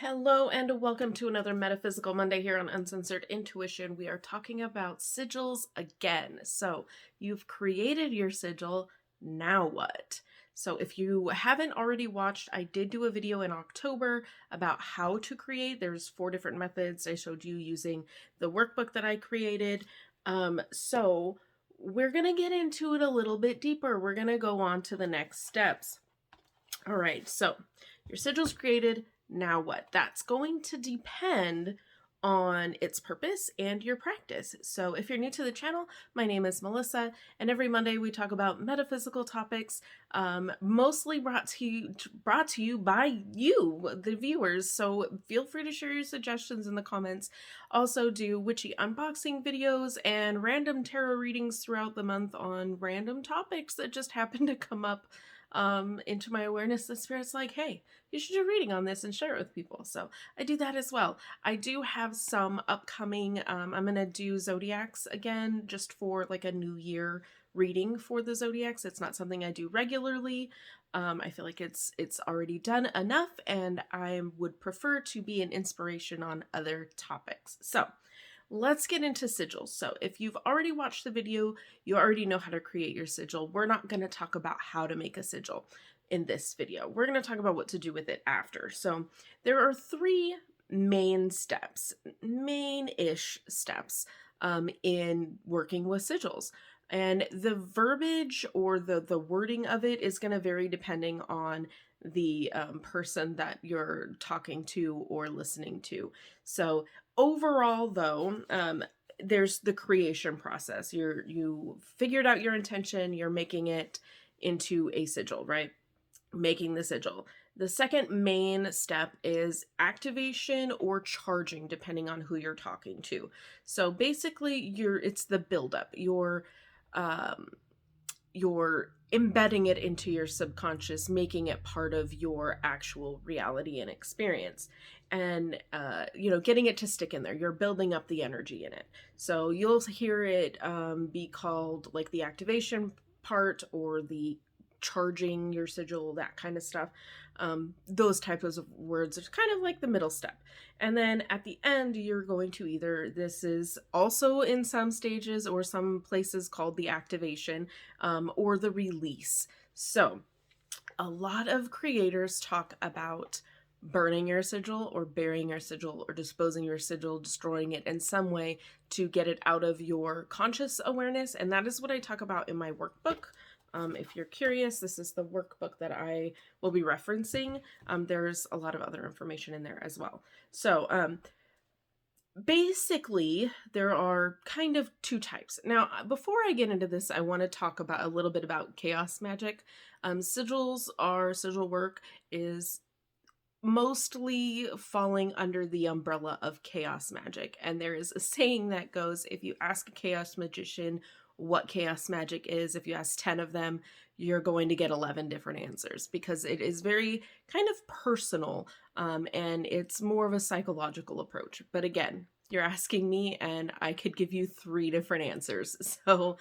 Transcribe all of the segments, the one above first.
Hello and welcome to another Metaphysical Monday here on Uncensored Intuition. We are talking about sigils again. So you've created your sigil, now what? So if you haven't already watched, I did do a video in October about how to create. There's 4 different methods. I showed you using the workbook that I created. So we're going to get into it a little bit deeper. We're going to go on to the next steps. All right, so your sigil's created. Now what? That's going to depend on its purpose and your practice. So if you're new to the channel, my name is Melissa, and every Monday we talk about metaphysical topics, mostly brought to you by you, the viewers. So feel free to share your suggestions in the comments. Also do witchy unboxing videos and random tarot readings throughout the month on random topics that just happen to come up into my awareness. The spirit's like, hey, you should do a reading on this and share it with people. So I do that as well. I do have some upcoming, I'm going to do zodiacs again, just for like a new year reading for the zodiacs. It's not something I do regularly. I feel like it's already done enough, and I would prefer to be an inspiration on other topics. So let's get into sigils. So if you've already watched the video, you already know how to create your sigil. We're not going to talk about how to make a sigil in this video. We're going to talk about what to do with it after. So there are 3 main steps, main-ish steps in working with sigils. And the verbiage or the wording of it is going to vary depending on the person that you're talking to or listening to. So overall, though, there's the creation process. You figured out your intention, you're making it into a sigil, right? Making the sigil. The second main step is activation or charging, depending on who you're talking to. So basically, it's the buildup. You're embedding it into your subconscious, making it part of your actual reality and experience, and getting it to stick in there. You're building up the energy in it. So you'll hear it be called like the activation part or the charging your sigil, that kind of stuff. Those types of words are kind of like the middle step. And then at the end, you're going to either, this is also in some stages or some places called the activation, or the release. So a lot of creators talk about burning your sigil or burying your sigil or disposing your sigil, destroying it in some way to get it out of your conscious awareness. And that is what I talk about in my workbook. If you're curious, this is the workbook that I will be referencing. There's a lot of other information in there as well. So basically, there are kind of 2 types. Now, before I get into this, I want to talk about a little bit about chaos magic. Sigil work is mostly falling under the umbrella of chaos magic. And there is a saying that goes, if you ask a chaos magician what chaos magic is, if you ask 10 of them, you're going to get 11 different answers, because it is very kind of personal, and it's more of a psychological approach. But again, you're asking me and I could give you 3 different answers. So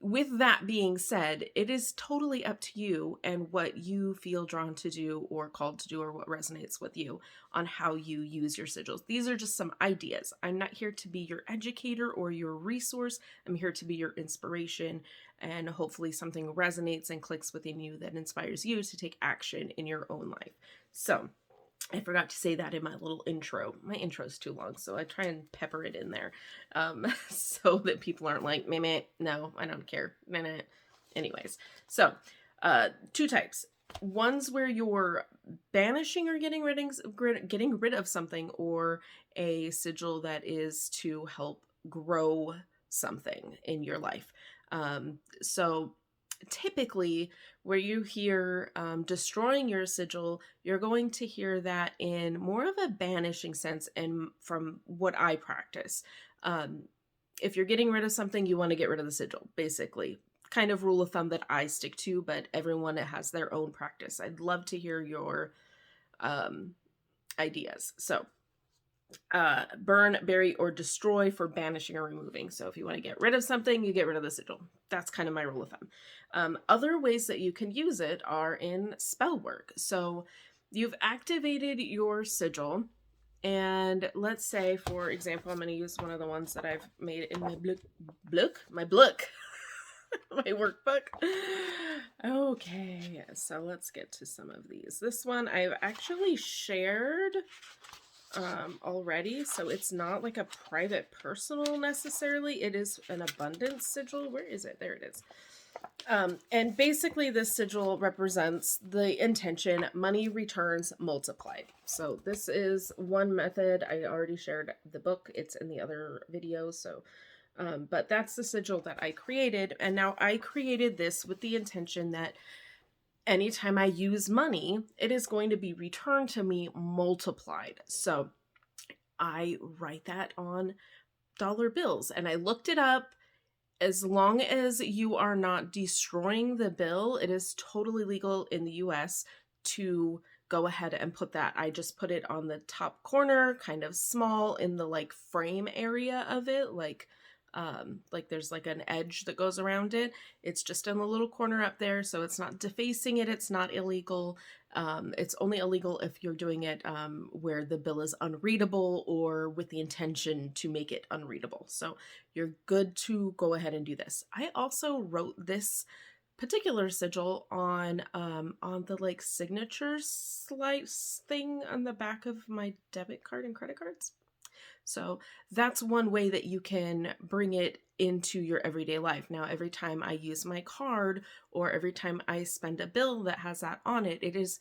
with that being said, it is totally up to you and what you feel drawn to do or called to do or what resonates with you on how you use your sigils. These are just some ideas. I'm not here to be your educator or your resource. I'm here to be your inspiration, and hopefully something resonates and clicks within you that inspires you to take action in your own life. So I forgot to say that in my little intro. My intro's too long, so I try and pepper it in there, so that people aren't like, meh, no, I don't care, meh. Anyways, so 2 types. One's where you're banishing or getting rid of something, or a sigil that is to help grow something in your life. So typically, where you hear destroying your sigil, you're going to hear that in more of a banishing sense, and from what I practice. If you're getting rid of something, you want to get rid of the sigil, basically. Kind of rule of thumb that I stick to, but everyone has their own practice. I'd love to hear your ideas. So burn, bury, or destroy for banishing or removing. So if you want to get rid of something, you get rid of the sigil. That's kind of my rule of thumb. Other ways that you can use it are in spell work. So you've activated your sigil. And let's say, for example, I'm going to use one of the ones that I've made in my my workbook. Okay, so let's get to some of these. This one I've actually shared already, so it's not like a private personal necessarily. It is an abundance sigil. Where is it? There it is. And basically this sigil represents the intention, money returns multiplied. So this is one method. I already shared the book. It's in the other video. So, but that's the sigil that I created. And now I created this with the intention that anytime I use money, it is going to be returned to me multiplied. So I write that on dollar bills, and I looked it up. As long as you are not destroying the bill, it is totally legal in the US to go ahead and put that. I just put it on the top corner, kind of small in the like frame area of it, like there's like an edge that goes around it. It's just in the little corner up there, so it's not defacing it. It's not illegal. It's only illegal if you're doing it where the bill is unreadable or with the intention to make it unreadable. So you're good to go ahead and do this. I also wrote this particular sigil on the like signature slice thing on the back of my debit card and credit cards. So that's one way that you can bring it into your everyday life. Now, every time I use my card or every time I spend a bill that has that on it, it is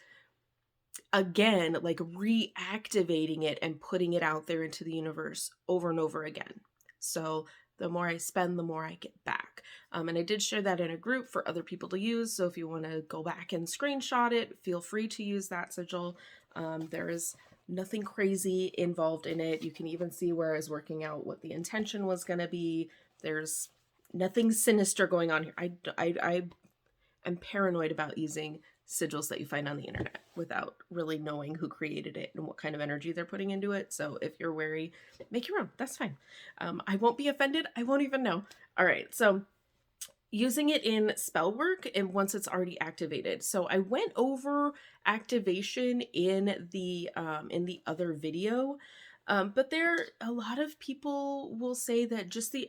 again like reactivating it and putting it out there into the universe over and over again. So the more I spend, the more I get back. And I did share that in a group for other people to use. So if you want to go back and screenshot it, feel free to use that sigil. There is nothing crazy involved in it. You can even see where I was working out what the intention was going to be. There's nothing sinister going on here. I am paranoid about using sigils that you find on the internet without really knowing who created it and what kind of energy they're putting into it. So if you're wary, make your own. That's fine. I won't be offended. I won't even know. All right. So using it in spell work and once it's already activated. So I went over activation in the other video, but a lot of people will say that just the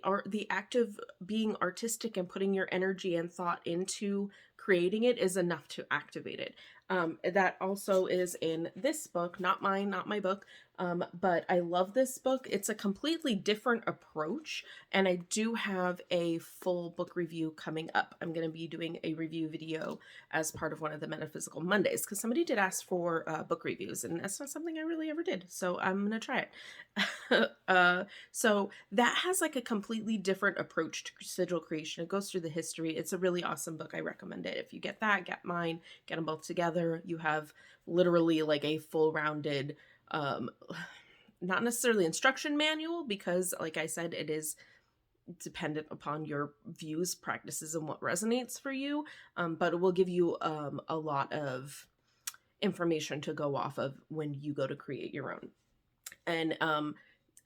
act of being artistic and putting your energy and thought into creating it is enough to activate it. That also is in this book, not mine, not my book. But I love this book. It's a completely different approach, and I do have a full book review coming up. I'm going to be doing a review video as part of one of the Metaphysical Mondays, because somebody did ask for book reviews, and that's not something I really ever did, so I'm going to try it. So that has like a completely different approach to sigil creation. It goes through the history. It's a really awesome book. I recommend it. If you get that, get mine, get them both together. You have literally like a full-rounded not necessarily instruction manual, because like I said, it is dependent upon your views, practices, and what resonates for you, but it will give you a lot of information to go off of when you go to create your own. And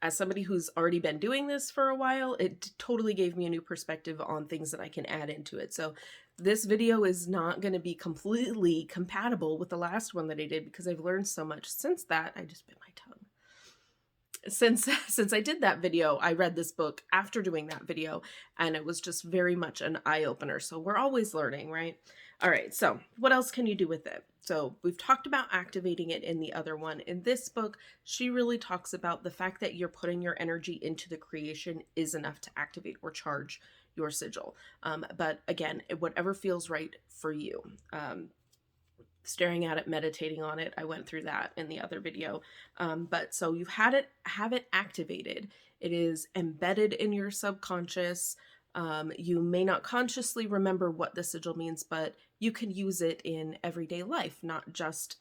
as somebody who's already been doing this for a while, it totally gave me a new perspective on things that I can add into it. So this video is not going to be completely compatible with the last one that I did, because I've learned so much since that. I just bit my tongue. Since I did that video, I read this book after doing that video, and it was just very much an eye-opener. So we're always learning, right? All right, so what else can you do with it? So we've talked about activating it in the other one. In this book, she really talks about the fact that you're putting your energy into the creation is enough to activate or charge your sigil. But again, whatever feels right for you. Staring at it, meditating on it, I went through that in the other video. But so you have it activated. It is embedded in your subconscious. You may not consciously remember what the sigil means, but you can use it in everyday life, not just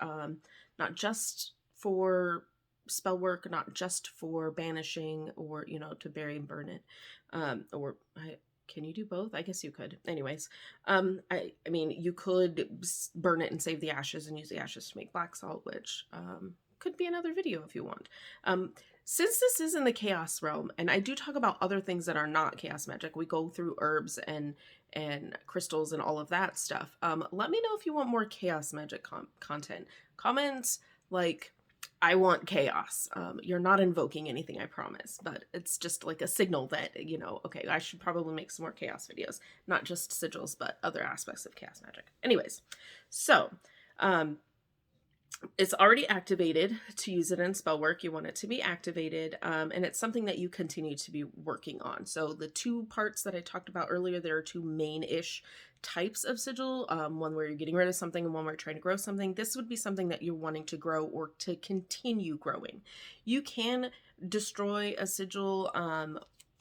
for spell work, not just for banishing or, to bury and burn it. Can you do both? I guess you could. Anyways, I mean, you could burn it and save the ashes and use the ashes to make black salt, which could be another video if you want. Since this is in the chaos realm, and I do talk about other things that are not chaos magic, we go through herbs and crystals and all of that stuff. Let me know if you want more chaos magic content. Comment like, I want chaos. You're not invoking anything, I promise, but it's just like a signal that, you know, okay, I should probably make some more chaos videos, not just sigils, but other aspects of chaos magic. Anyways, so it's already activated. To use it in spell work, you want it to be activated, and it's something that you continue to be working on. So the two parts that I talked about earlier, there are two main-ish types of sigil, one where you're getting rid of something and one where you're trying to grow something. This would be something that you're wanting to grow or to continue growing. You can destroy a sigil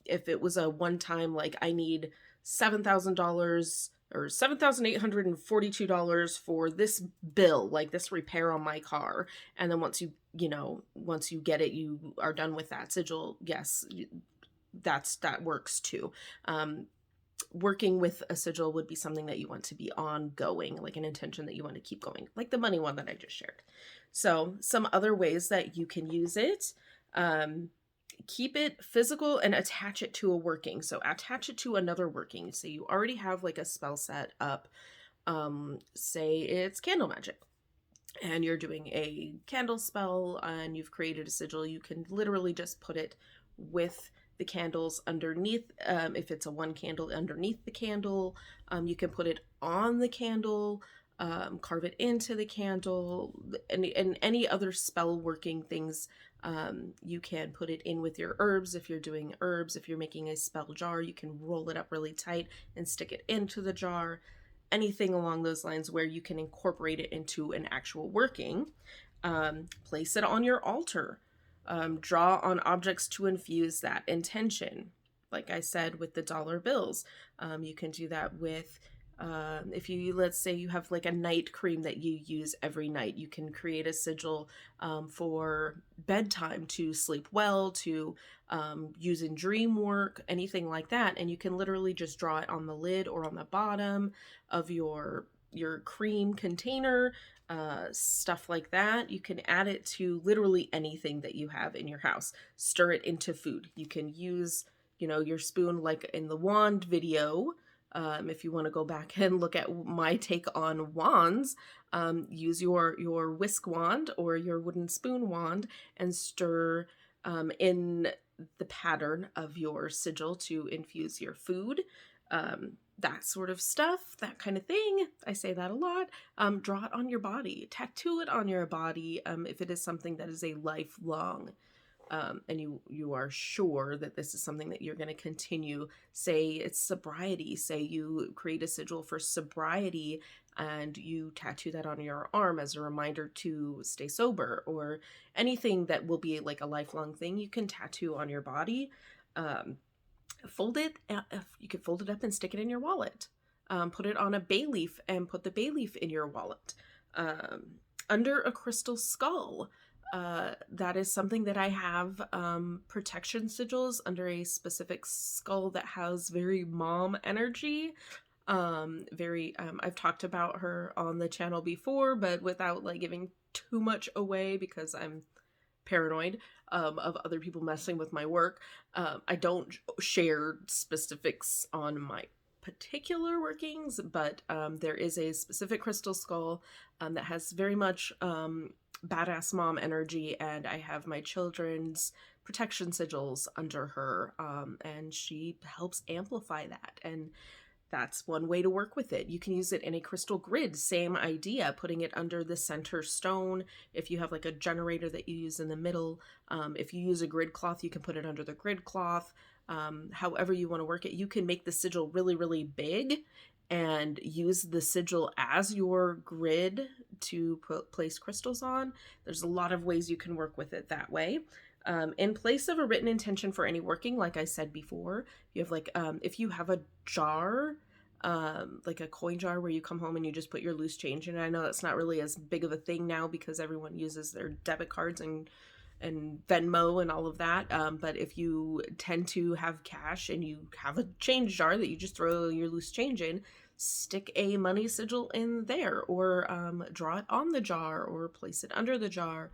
if it was a one-time, like, I need $7,000 or $7,842 for this bill, like this repair on my car. And then once you get it, you are done with that sigil. Yes, that works too. Working with a sigil would be something that you want to be ongoing, like an intention that you want to keep going, like the money one that I just shared. So some other ways that you can use it, keep it physical and attach it to a working. So attach it to another working. Say you already have like a spell set up, say it's candle magic, and you're doing a candle spell and you've created a sigil. You can literally just put it with the candles underneath. If it's a one candle, underneath the candle, you can put it on the candle, carve it into the candle, and any other spell working things. You can put it in with your herbs. If you're doing herbs, if you're making a spell jar, you can roll it up really tight and stick it into the jar. Anything along those lines where you can incorporate it into an actual working. Place it on your altar. Draw on objects to infuse that intention. Like I said, with the dollar bills, you can do that with, if you, let's say you have like a night cream that you use every night, you can create a sigil for bedtime, to sleep well, to use in dream work, anything like that. And you can literally just draw it on the lid or on the bottom of your cream container, stuff like that. You can add it to literally anything that you have in your house. Stir it into food. You can use, your spoon, like in the wand video. If you want to go back and look at my take on wands, use your whisk wand or your wooden spoon wand and stir in the pattern of your sigil to infuse your food. That sort of stuff, that kind of thing. I say that a lot. Draw it on your body, tattoo it on your body if it is something that is a lifelong, and you are sure that this is something that you're going to continue. Say it's sobriety. Say you create a sigil for sobriety and you tattoo that on your arm as a reminder to stay sober, or anything that will be like a lifelong thing you can tattoo on your body. Fold it. You can fold it up and stick it in your wallet. Put it on a bay leaf and put the bay leaf in your wallet. Under a crystal skull. That is something that I have, protection sigils under a specific skull that has very mom energy. I've talked about her on the channel before, but without like giving too much away because I'm paranoid of other people messing with my work. I don't share specifics on my particular workings, but there is a specific crystal skull that has very much badass mom energy, and I have my children's protection sigils under her, and she helps amplify that, and that's one way to work with it. You can use it in a crystal grid, same idea, putting it under the center stone. If you have like a generator that you use in the middle, if you use a grid cloth, you can put it under the grid cloth. However you want to work it, you can make the sigil really, really big and use the sigil as your grid to place crystals on. There's a lot of ways you can work with it that way. In place of a written intention for any working, like I said before, you have like, if you have a jar, like a coin jar where you come home and you just put your loose change in. I know that's not really as big of a thing now because everyone uses their debit cards and Venmo and all of that. But if you tend to have cash and you have a change jar that you just throw your loose change in, stick a money sigil in there, or draw it on the jar, or place it under the jar,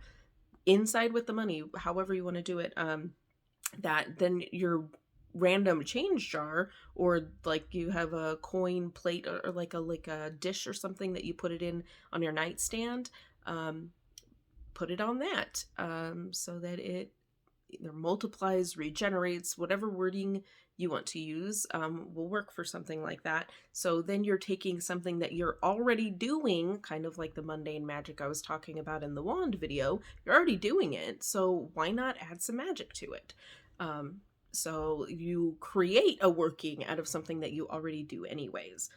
inside with the money, however you want to do it. That then your random change jar, or like you have a coin plate, or like a dish or something that you put it in on your nightstand, put it on that, so that it either multiplies, regenerates, whatever wording you want to use, will work for something like that. So then you're taking something that you're already doing, kind of like the mundane magic I was talking about in the wand video. You're already doing it, so why not add some magic to it? So you create a working out of something that you already do anyways.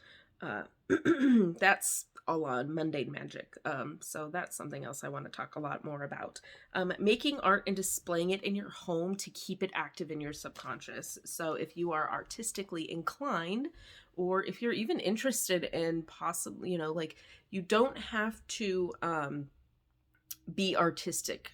That's all on mundane magic. So that's something else I want to talk a lot more about. Making art and displaying it in your home to keep it active in your subconscious. So if you are artistically inclined, or if you're even interested in possibly, like you don't have to be artistic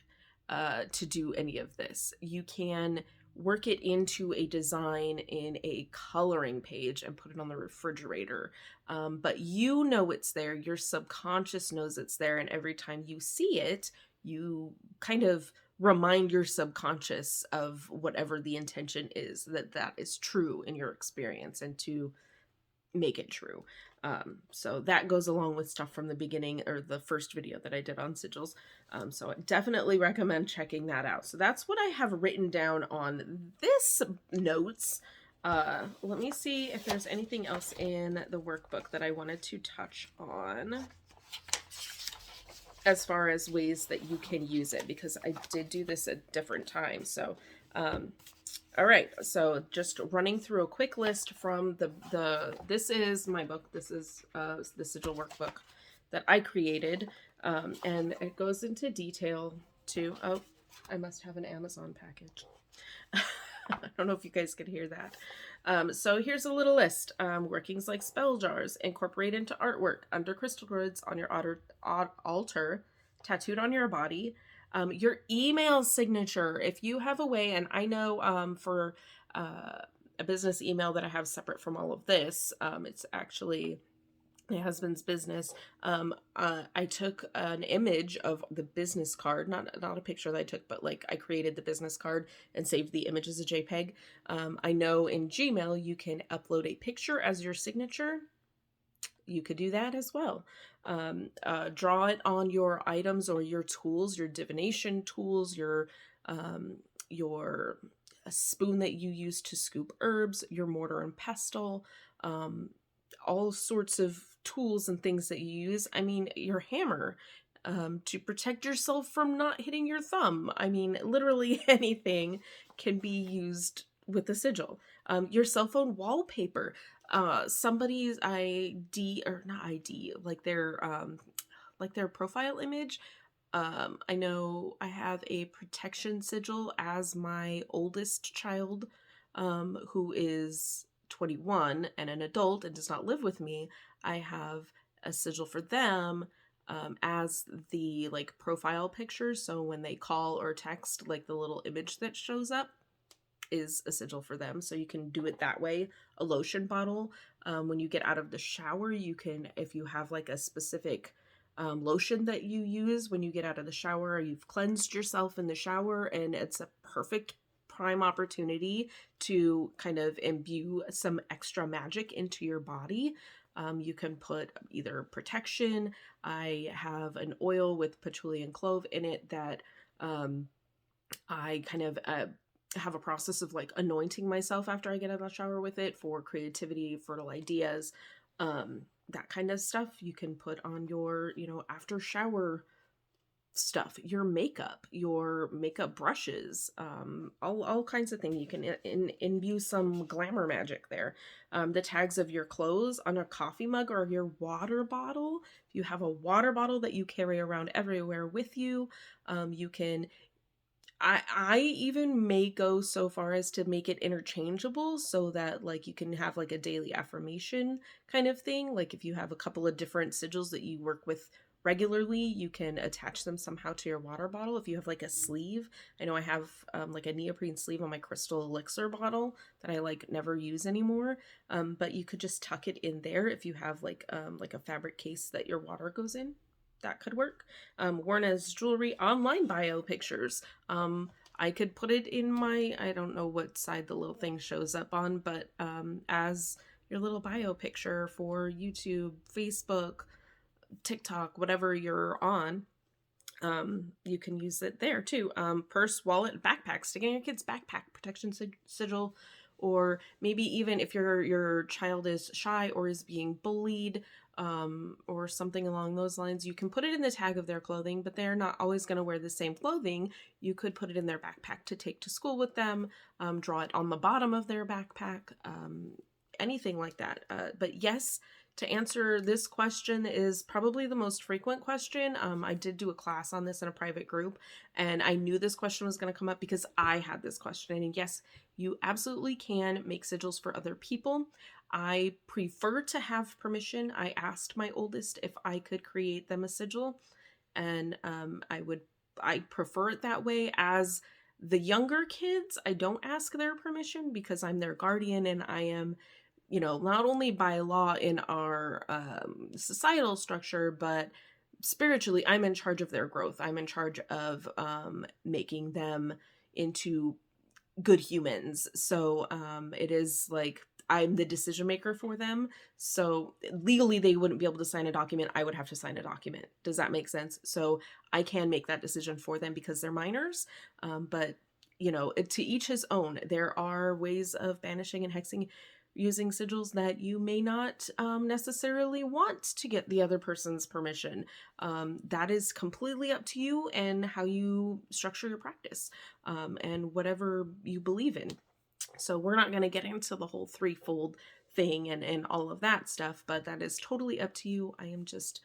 to do any of this. You can work it into a design in a coloring page and put it on the refrigerator. But you know it's there, your subconscious knows it's there, and every time you see it, you kind of remind your subconscious of whatever the intention is, that is true in your experience, and to make it true. So that goes along with stuff from the beginning, or the first video that I did on sigils. So I definitely recommend checking that out. So that's what I have written down on this notes. Let me see if there's anything else in the workbook that I wanted to touch on as far as ways that you can use it, because I did do this at different times. So all right, so just running through a quick list from this is my book. This is the sigil workbook that I created, and it goes into detail to, oh, I must have an Amazon package. I don't know if you guys could hear that. So here's a little list. Workings like spell jars, incorporate into artwork, under crystal grids, on your altar, tattooed on your body. Your email signature, if you have a way, and I know for a business email that I have separate from all of this, it's actually my husband's business. I took an image of the business card, not a picture that I took, but like I created the business card and saved the image as a JPEG. I know in Gmail you can upload a picture as your signature. You could do that as well. Draw it on your items or your tools, your divination tools, your a spoon that you use to scoop herbs, your mortar and pestle, all sorts of tools and things that you use. I mean, your hammer, to protect yourself from not hitting your thumb. I mean, literally anything can be used with a sigil. Your cell phone wallpaper, somebody's ID, or not ID, like their profile image. I know I have a protection sigil as my oldest child, who is 21 and an adult and does not live with me. I have a sigil for them as the like profile picture. So when they call or text, like the little image that shows up is a sigil for them. So you can do it that way. A lotion bottle, when you get out of the shower, you can, if you have like a specific lotion that you use when you get out of the shower, you've cleansed yourself in the shower, and it's a perfect prime opportunity to kind of imbue some extra magic into your body. You can put either protection. I have an oil with patchouli and clove in it that I kind of have a process of like anointing myself after I get out of the shower with it for creativity, fertile ideas, that kind of stuff. You can put on your, after shower stuff, your makeup brushes, all kinds of things. You can imbue some glamour magic there. The tags of your clothes on a coffee mug or your water bottle. If you have a water bottle that you carry around everywhere with you, you can, I even may go so far as to make it interchangeable, so that like you can have like a daily affirmation kind of thing. Like if you have a couple of different sigils that you work with regularly, you can attach them somehow to your water bottle. If you have like a sleeve, I know I have like a neoprene sleeve on my crystal elixir bottle that I like never use anymore. But you could just tuck it in there if you have like a fabric case that your water goes in. That could work. Worn as jewelry, online bio pictures. I could put it in my, I don't know what side the little thing shows up on, but as your little bio picture for YouTube, Facebook, TikTok, whatever you're on. You can use it there too. Purse, wallet, backpack, sticking in your kid's backpack, protection sigil, or maybe even if your child is shy or is being bullied, or something along those lines, you can put it in the tag of their clothing, but they're not always going to wear the same clothing. You could put it in their backpack to take to school with them, draw it on the bottom of their backpack, anything like that. But yes, to answer this question is probably the most frequent question. I did do a class on this in a private group, and I knew this question was going to come up because I had this question. And yes, you absolutely can make sigils for other people. I prefer to have permission. I asked my oldest if I could create them a sigil, and I prefer it that way. As the younger kids, I don't ask their permission because I'm their guardian, and I am, not only by law in our societal structure, but spiritually, I'm in charge of their growth. I'm in charge of making them into good humans. So it is like I'm the decision maker for them. So legally, they wouldn't be able to sign a document. I would have to sign a document. Does that make sense? So I can make that decision for them because they're minors. But to each his own. There are ways of banishing and hexing using sigils that you may not necessarily want to get the other person's permission. That is completely up to you and how you structure your practice, and whatever you believe in. So we're not going to get into the whole threefold thing and all of that stuff, but that is totally up to you. I am just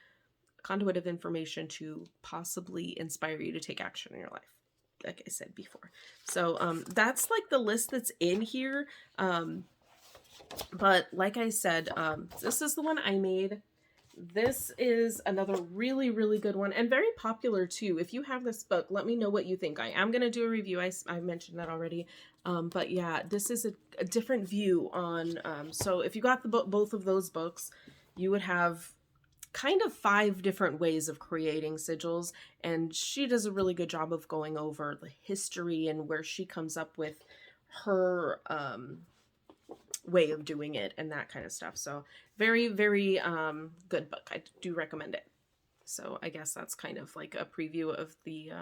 a conduit of information to possibly inspire you to take action in your life, like I said before. So that's like the list that's in here. But like I said, this is the one I made. This is another really, really good one and very popular too. If you have this book, let me know what you think. I am going to do a review. I mentioned that already. But yeah, this is a different view on, so if you got the both of those books, you would have kind of 5 different ways of creating sigils. And she does a really good job of going over the history and where she comes up with her, way of doing it and that kind of stuff. So very, very good book. I do recommend it. So I guess that's kind of like a preview of the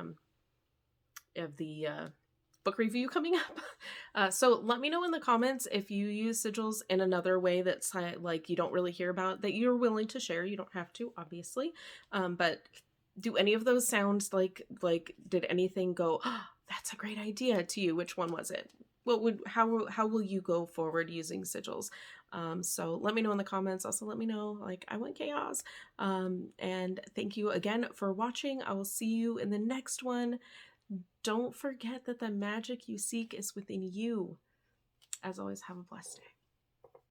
book review coming up. So let me know in the comments if you use sigils in another way that's like you don't really hear about, that you're willing to share. You don't have to, obviously, but do any of those sound like did anything go, oh, that's a great idea to you? Which one was it? How will you go forward using sigils? So let me know in the comments. Also let me know, like, I want chaos. And thank you again for watching. I will see you in the next one. Don't forget that the magic you seek is within you. As always, have a blessed day.